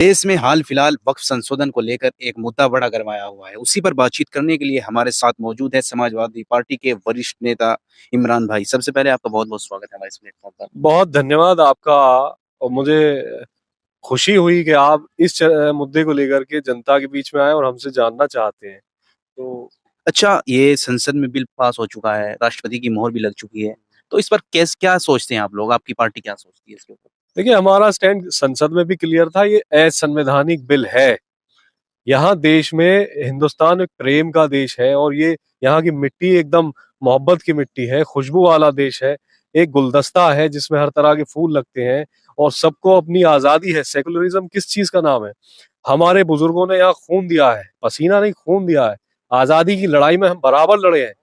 देश में हाल फिलहाल वक्फ संशोधन को लेकर एक मुद्दा बड़ा गरमाया हुआ है। उसी पर बातचीत करने के लिए हमारे साथ मौजूद है समाजवादी पार्टी के वरिष्ठ नेता इमरान भाई। सबसे पहले आपका बहुत-बहुत स्वागत है हमारे इस प्लेटफ़ॉर्म पर। बहुत धन्यवाद आपका। और मुझे खुशी हुई कि आप इस मुद्दे को लेकर के जनता के बीच में आए और हमसे जानना चाहते हैं। तो अच्छा, ये संसद में बिल पास हो चुका है, राष्ट्रपति की मोहर भी लग चुकी है। तो इस पर क्या सोचते हैं आप लोग? आपकी पार्टी क्या सोचती है इसके ऊपर? देखिए, हमारा स्टैंड संसद में भी क्लियर था, ये असंवैधानिक बिल है। यहाँ देश में हिंदुस्तान एक प्रेम का देश है और ये यहाँ की मिट्टी एकदम मोहब्बत की मिट्टी है, खुशबू वाला देश है। एक गुलदस्ता है जिसमें हर तरह के फूल लगते हैं और सबको अपनी आज़ादी है। सेकुलरिज्म किस चीज़ का नाम है? हमारे बुजुर्गों ने यहाँ खून दिया है, पसीना नहीं खून दिया है। आज़ादी की लड़ाई में हम बराबर लड़े हैं।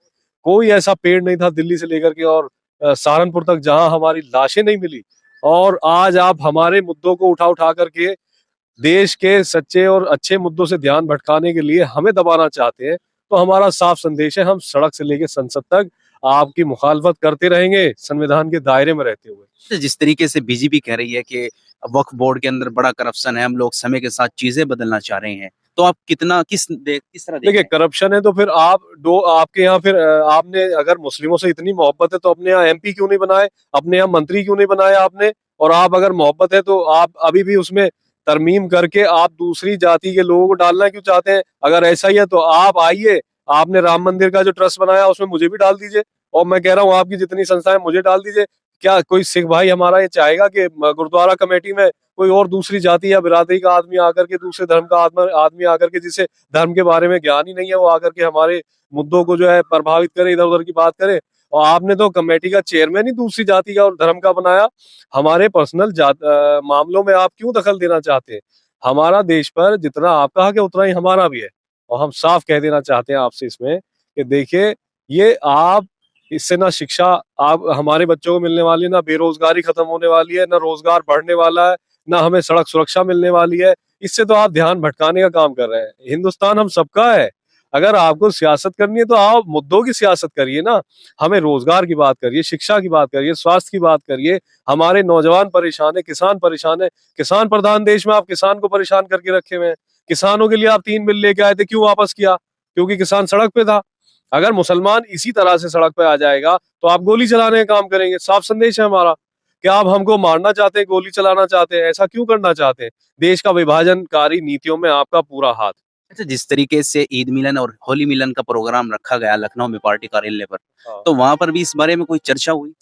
कोई ऐसा पेड़ नहीं था दिल्ली से लेकर के और सहारनपुर तक जहाँ हमारी लाशें नहीं मिली। और आज आप हमारे मुद्दों को उठा करके देश के सच्चे और अच्छे मुद्दों से ध्यान भटकाने के लिए हमें दबाना चाहते हैं। तो हमारा साफ संदेश है, हम सड़क से लेकर संसद तक आपकी मुखालफत करते रहेंगे, संविधान के दायरे में रहते हुए। तो जिस तरीके से बीजेपी कह रही है कि वक्फ बोर्ड के अंदर बड़ा करप्शन है, हम लोग समय के साथ चीज़ें बदलना चाह रहे हैं। तो आप किस तरह देखते देखिए, हैं? करप्शन है तो फिर आपके यहाँ फिर आपने अगर मुस्लिमों से इतनी मोहब्बत है तो अपने यहाँ एमपी क्यों नहीं बनाए? अपने यहाँ मंत्री क्यों नहीं बनाए आपने? और आप अगर मोहब्बत है तो आप अभी भी उसमें तरमीम करके आप दूसरी जाति के लोगों को डालना क्यों चाहते हैं? अगर ऐसा ही है तो आप आइए, आपने राम मंदिर का जो ट्रस्ट बनाया उसमें मुझे भी डाल दीजिए और मैं कह रहा हूँ आपकी जितनी संस्थाएं मुझे डाल दीजिए। क्या कोई सिख भाई हमारा ये चाहेगा कि गुरुद्वारा कमेटी में कोई और दूसरी जाति या बिरादरी का आदमी आकर के, दूसरे धर्म का आदमी आकर के, जिसे धर्म के बारे में ज्ञान ही नहीं है, वो आकर के हमारे मुद्दों को जो है प्रभावित करे, इधर उधर की बात करे? और आपने तो कमेटी का चेयरमैन ही दूसरी जाति का और धर्म का बनाया। हमारे पर्सनल मामलों में आप क्यों दखल देना चाहते हैं? हमारा देश पर जितना आपका हक है उतना ही हमारा भी है। और हम साफ कह देना चाहते हैं आपसे इसमें कि देखिए, ये आप इससे ना शिक्षा आप हमारे बच्चों को मिलने वाली है, ना बेरोजगारी खत्म होने वाली है, ना रोजगार बढ़ने वाला है, ना हमें सड़क सुरक्षा मिलने वाली है। इससे तो आप ध्यान भटकाने का काम कर रहे हैं। हिंदुस्तान हम सबका है। अगर आपको सियासत करनी है तो आप मुद्दों की सियासत करिए ना। हमें रोजगार की बात करिए, शिक्षा की बात करिए, स्वास्थ्य की बात करिए। हमारे नौजवान परेशान है, किसान परेशान है। किसान प्रधान देश में आप किसान को परेशान करके रखे हुए हैं। किसानों के लिए आप 3 बिल लेके आए थे, क्यों वापस किया? क्योंकि किसान सड़क पे था। अगर मुसलमान इसी तरह से सड़क पे आ जाएगा तो आप गोली चलाने का काम करेंगे। साफ संदेश है हमारा। क्या आप हमको मारना चाहते हैं, गोली चलाना चाहते हैं? ऐसा क्यों करना चाहते हैं? देश का विभाजनकारी नीतियों में आपका पूरा हाथ। अच्छा, जिस तरीके से ईद मिलन और होली मिलन का प्रोग्राम रखा गया लखनऊ में पार्टी कार्यालय पर, हाँ। तो वहाँ पर भी इस बारे में कोई चर्चा हुई?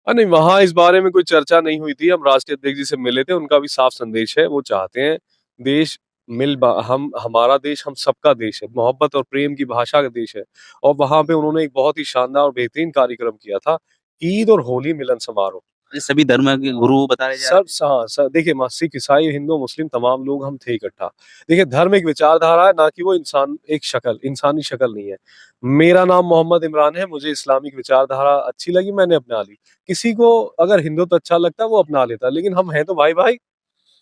नहीं, वहां इस बारे में कोई चर्चा नहीं हुई थी। हम राष्ट्रीय अध्यक्ष जी से मिले थे, उनका भी साफ संदेश है। वो चाहते हैं देश हम हमारा देश हम सबका देश है, मोहब्बत और प्रेम की भाषा का देश है। और वहां पे उन्होंने एक बहुत ही शानदार और बेहतरीन कार्यक्रम किया था, ईद और होली मिलन समारोह। ये सभी धर्म के गुरु बताए जा रहे थे। देखिए, सिख ईसाई हिंदू मुस्लिम तमाम लोग हम थे इकट्ठा। देखिए, धर्म एक विचारधारा है, ना कि वो इंसान एक शक्ल, इंसानी शक्ल नहीं है। मेरा नाम मोहम्मद इमरान है, मुझे इस्लामिक विचारधारा अच्छी लगी, मैंने अपना ली। किसी को अगर हिंदुत्व अच्छा लगता है वो अपना लेता है, लेकिन हम हैं तो भाई भाई।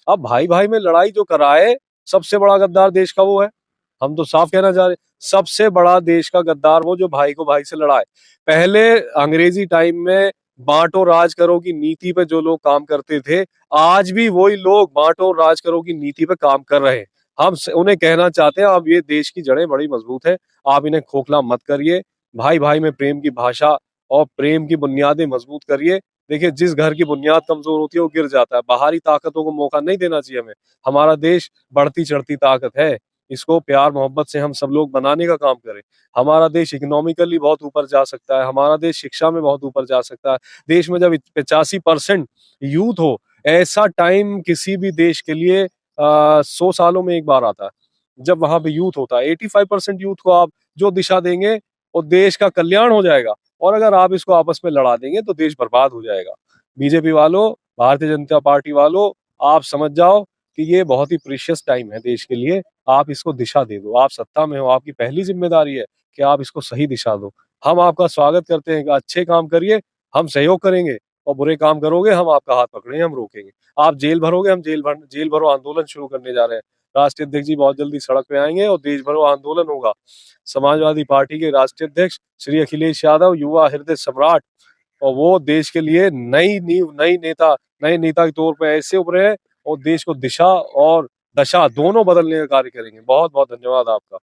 अब भाई भाई में लड़ाई जो कराए, सबसे बड़ा गद्दार देश का वो है। हम तो साफ कहना चाह रहे हैं, सबसे बड़ा देश का गद्दार वो जो भाई को भाई से लड़ाए। पहले अंग्रेजी टाइम में बांटो राज करो की नीति पे जो लोग काम करते थे, आज भी वही लोग बांटो राज करो की नीति पे काम कर रहे हैं। उन्हें कहना चाहते हैं, अब ये देश की जड़ें बड़ी मजबूत है, आप इन्हें खोखला मत करिए। भाई भाई में प्रेम की भाषा और प्रेम की बुनियादें मजबूत करिए। देखिए, जिस घर की बुनियाद कमजोर होती है वो गिर जाता है। बाहरी ताकतों को मौका नहीं देना चाहिए हमें। हमारा देश बढ़ती चढ़ती ताकत है, इसको प्यार मोहब्बत से हम सब लोग बनाने का काम करें। हमारा देश इकोनॉमिकली बहुत ऊपर जा सकता है, हमारा देश शिक्षा में बहुत ऊपर जा सकता है। देश में जब 85% यूथ हो, ऐसा टाइम किसी भी देश के लिए 100 सालों में एक बार आता है जब वहां पे यूथ होता है। 85% यूथ को आप जो दिशा देंगे वो देश का कल्याण हो जाएगा। और अगर आप इसको आपस में लड़ा देंगे तो देश बर्बाद हो जाएगा। बीजेपी वालों, भारतीय जनता पार्टी वालों, आप समझ जाओ कि ये बहुत ही प्रीशियस टाइम है देश के लिए। आप इसको दिशा दे दो। आप सत्ता में हो, आपकी पहली जिम्मेदारी है कि आप इसको सही दिशा दो। हम आपका स्वागत करते हैं कि अच्छे काम करिए, हम सहयोग करेंगे। और बुरे काम करोगे, हम आपका हाथ पकड़ेंगे, हम रोकेंगे। आप जेल भरोगे, हम जेल भरो आंदोलन शुरू करने जा रहे हैं। राष्ट्रीय अध्यक्ष जी बहुत जल्दी सड़क पे आएंगे और देश भरो आंदोलन होगा। समाजवादी पार्टी के राष्ट्रीय अध्यक्ष श्री अखिलेश यादव, युवा हृदय सम्राट, और वो देश के लिए नई नींव, नए नेता के तौर पे ऐसे उभरे हैं और देश को दिशा और दशा दोनों बदलने का कार्य करेंगे। बहुत बहुत धन्यवाद आपका।